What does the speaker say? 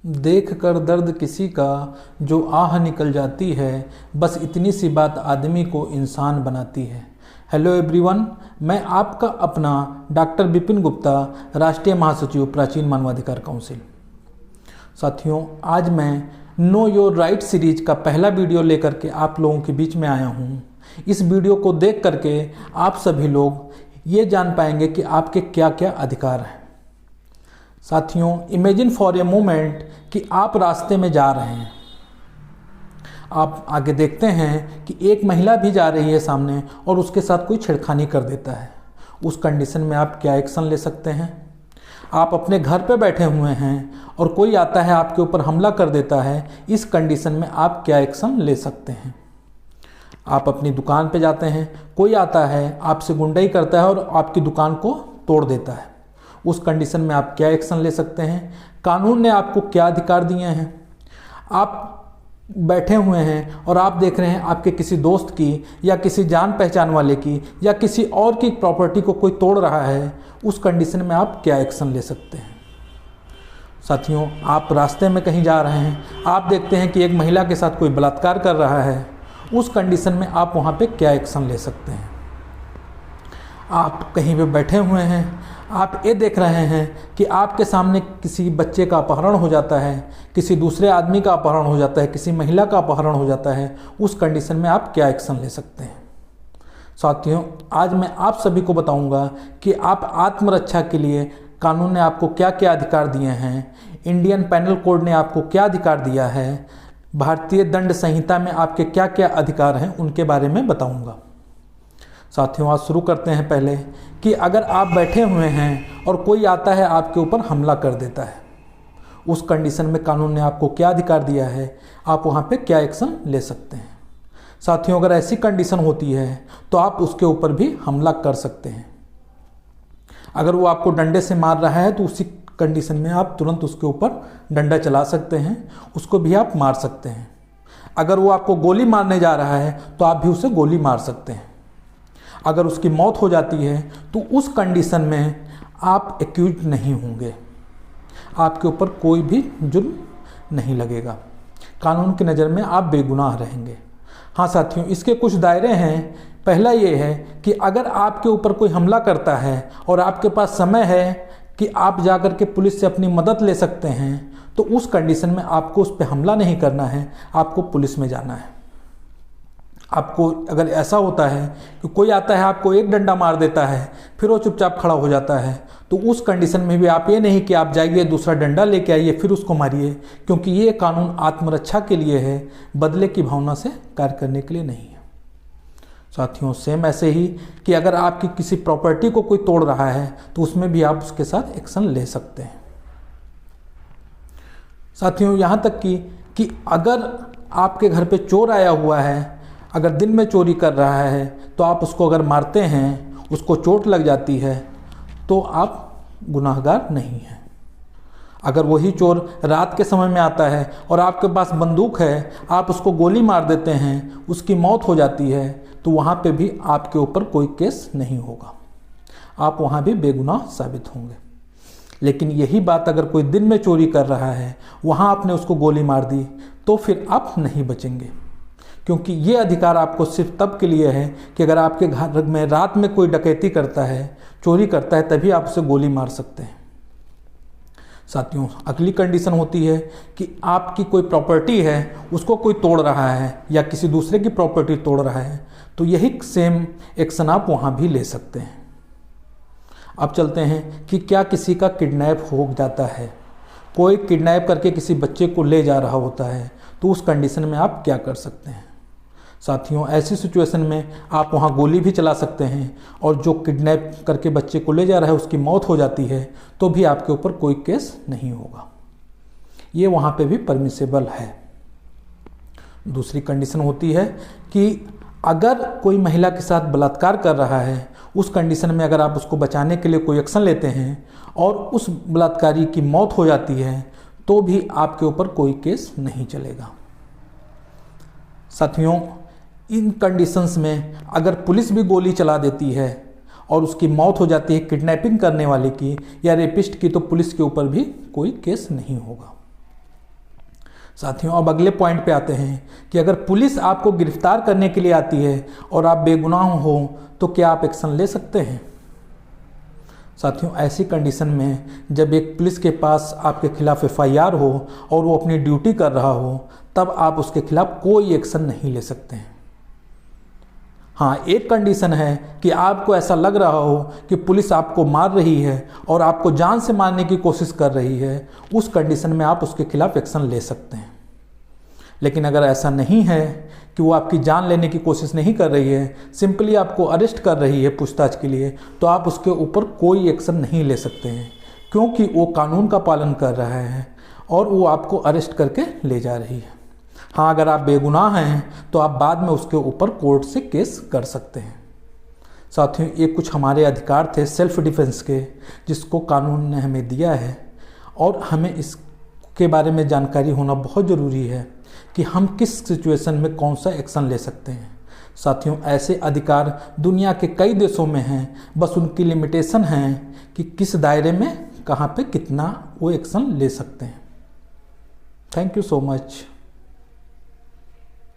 देख कर दर्द किसी का जो आह निकल जाती है, बस इतनी सी बात आदमी को इंसान बनाती है। हेलो एवरीवन, मैं आपका अपना डॉक्टर विपिन गुप्ता, राष्ट्रीय महासचिव प्राचीन मानवाधिकार काउंसिल। साथियों, आज मैं नो योर राइट सीरीज का पहला वीडियो लेकर के आप लोगों के बीच में आया हूँ। इस वीडियो को देख करके आप सभी लोग ये जान पाएंगे कि आपके क्या क्या अधिकार हैं। साथियों, इमेजिन फॉर ए मोमेंट कि आप रास्ते में जा रहे हैं। आप आगे देखते हैं कि एक महिला भी जा रही है सामने और उसके साथ कोई छेड़खानी कर देता है। उस कंडीशन में आप क्या एक्शन ले सकते हैं? आप अपने घर पे बैठे हुए हैं और कोई आता है आपके ऊपर हमला कर देता है। इस कंडीशन में आप क्या एक्शन ले सकते हैं? आप अपनी दुकान पे जाते हैं, कोई आता है आपसे गुंडाई करता है और आपकी दुकान को तोड़ देता है। उस कंडीशन में आप क्या एक्शन ले सकते हैं? कानून ने आपको क्या अधिकार दिए हैं? आप बैठे हुए हैं और आप देख रहे हैं आपके किसी दोस्त की या किसी जान पहचान वाले की या किसी और की प्रॉपर्टी को कोई तोड़ रहा है। उस कंडीशन में आप क्या एक्शन ले सकते हैं? साथियों, आप रास्ते में कहीं जा रहे हैं, आप देखते हैं कि एक महिला के साथ कोई बलात्कार कर रहा है। उस कंडीशन में आप वहाँ पे क्या एक्शन ले सकते हैं? आप कहीं पे बैठे हुए हैं, आप ये देख रहे हैं कि आपके सामने किसी बच्चे का अपहरण हो जाता है, किसी दूसरे आदमी का अपहरण हो जाता है, किसी महिला का अपहरण हो जाता है। उस कंडीशन में आप क्या एक्शन ले सकते हैं? साथियों, आज मैं आप सभी को बताऊंगा कि आप आत्मरक्षा के लिए कानून ने आपको क्या क्या अधिकार दिए हैं, इंडियन पैनल कोड ने आपको क्या अधिकार दिया है, भारतीय दंड संहिता में आपके क्या क्या अधिकार हैं, उनके बारे में बताऊंगा। साथियों, आज शुरू करते हैं पहले कि अगर आप बैठे हुए हैं और कोई आता है आपके ऊपर हमला कर देता है, उस कंडीशन में कानून ने आपको क्या अधिकार दिया है, आप वहाँ पे क्या एक्शन ले सकते हैं? साथियों, अगर ऐसी कंडीशन होती है तो आप उसके ऊपर भी हमला कर सकते हैं। अगर वो आपको डंडे से मार रहा है तो उसी कंडीशन में आप तुरंत उसके ऊपर डंडा चला सकते हैं, उसको भी आप मार सकते हैं। अगर वो आपको गोली मारने जा रहा है तो आप भी उसे गोली मार सकते हैं। अगर उसकी मौत हो जाती है तो उस कंडीशन में आप एक्यूज नहीं होंगे, आपके ऊपर कोई भी जुर्म नहीं लगेगा, कानून की नज़र में आप बेगुनाह रहेंगे। हाँ साथियों, इसके कुछ दायरे हैं। पहला ये है कि अगर आपके ऊपर कोई हमला करता है और आपके पास समय है कि आप जाकर के पुलिस से अपनी मदद ले सकते हैं, तो उस कंडीशन में आपको उस पर हमला नहीं करना है, आपको पुलिस में जाना है। आपको अगर ऐसा होता है कि कोई आता है आपको एक डंडा मार देता है, फिर वो चुपचाप खड़ा हो जाता है, तो उस कंडीशन में भी आप ये नहीं कि आप जाइए दूसरा डंडा लेके आइए फिर उसको मारिए, क्योंकि ये कानून आत्मरक्षा के लिए है, बदले की भावना से कार्य करने के लिए नहीं है। साथियों, सेम ऐसे ही कि अगर आपकी किसी प्रॉपर्टी को कोई तोड़ रहा है तो उसमें भी आप उसके साथ एक्शन ले सकते हैं। साथियों, यहाँ तक कि अगर आपके घर पे चोर आया हुआ है, अगर दिन में चोरी कर रहा है, तो आप उसको अगर मारते हैं, उसको चोट लग जाती है, तो आप गुनाहगार नहीं हैं। अगर वही चोर रात के समय में आता है और आपके पास बंदूक है, आप उसको गोली मार देते हैं, उसकी मौत हो जाती है, तो वहाँ पे भी आपके ऊपर कोई केस नहीं होगा, आप वहाँ भी बेगुनाह साबित होंगे। लेकिन यही बात अगर कोई दिन में चोरी कर रहा है, वहाँ आपने उसको गोली मार दी, तो फिर आप नहीं बचेंगे, क्योंकि ये अधिकार आपको सिर्फ तब के लिए है कि अगर आपके घर में रात में कोई डकैती करता है, चोरी करता है, तभी आप उसे गोली मार सकते हैं। साथियों, अगली कंडीशन होती है कि आपकी कोई प्रॉपर्टी है, उसको कोई तोड़ रहा है या किसी दूसरे की प्रॉपर्टी तोड़ रहा है, तो यही सेम एक्शन आप वहाँ भी ले सकते हैं। अब चलते हैं कि क्या किसी का किडनैप हो जाता है, कोई किडनैप करके किसी बच्चे को ले जा रहा होता है, तो उस कंडीशन में आप क्या कर सकते हैं? साथियों, ऐसी सिचुएशन में आप वहाँ गोली भी चला सकते हैं और जो किडनैप करके बच्चे को ले जा रहा है उसकी मौत हो जाती है, तो भी आपके ऊपर कोई केस नहीं होगा। ये वहाँ पे भी परमिसेबल है। दूसरी कंडीशन होती है कि अगर कोई महिला के साथ बलात्कार कर रहा है, उस कंडीशन में अगर आप उसको बचाने के लिए कोई एक्शन लेते हैं और उस बलात्कारी की मौत हो जाती है, तो भी आपके ऊपर कोई केस नहीं चलेगा। साथियों, इन कंडीशंस में अगर पुलिस भी गोली चला देती है और उसकी मौत हो जाती है किडनैपिंग करने वाले की या रेपिस्ट की, तो पुलिस के ऊपर भी कोई केस नहीं होगा। साथियों, अब अगले पॉइंट पे आते हैं कि अगर पुलिस आपको गिरफ्तार करने के लिए आती है और आप बेगुनाह हो तो क्या आप एक्शन ले सकते हैं? साथियों, ऐसी कंडीशन में जब एक पुलिस के पास आपके खिलाफ एफआईआर हो और वो अपनी ड्यूटी कर रहा हो, तब आप उसके खिलाफ कोई एक्शन नहीं ले सकते हैं। हाँ, एक कंडीशन है कि आपको ऐसा लग रहा हो कि पुलिस आपको मार रही है और आपको जान से मारने की कोशिश कर रही है, उस कंडीशन में आप उसके खिलाफ एक्शन ले सकते हैं। लेकिन अगर ऐसा नहीं है कि वो आपकी जान लेने की कोशिश नहीं कर रही है, सिंपली आपको अरेस्ट कर रही है पूछताछ के लिए, तो आप उसके ऊपर कोई एक्शन नहीं ले सकते हैं, क्योंकि वो कानून का पालन कर रहा है और वो आपको अरेस्ट करके ले जा रही है। हाँ, अगर आप बेगुनाह हैं तो आप बाद में उसके ऊपर कोर्ट से केस कर सकते हैं। साथियों, ये कुछ हमारे अधिकार थे सेल्फ डिफेंस के, जिसको कानून ने हमें दिया है और हमें इसके बारे में जानकारी होना बहुत ज़रूरी है कि हम किस सिचुएशन में कौन सा एक्शन ले सकते हैं। साथियों, ऐसे अधिकार दुनिया के कई देशों में हैं, बस उनकी लिमिटेशन है कि किस दायरे में कहाँ पे कितना वो एक्शन ले सकते हैं। Thank you so much.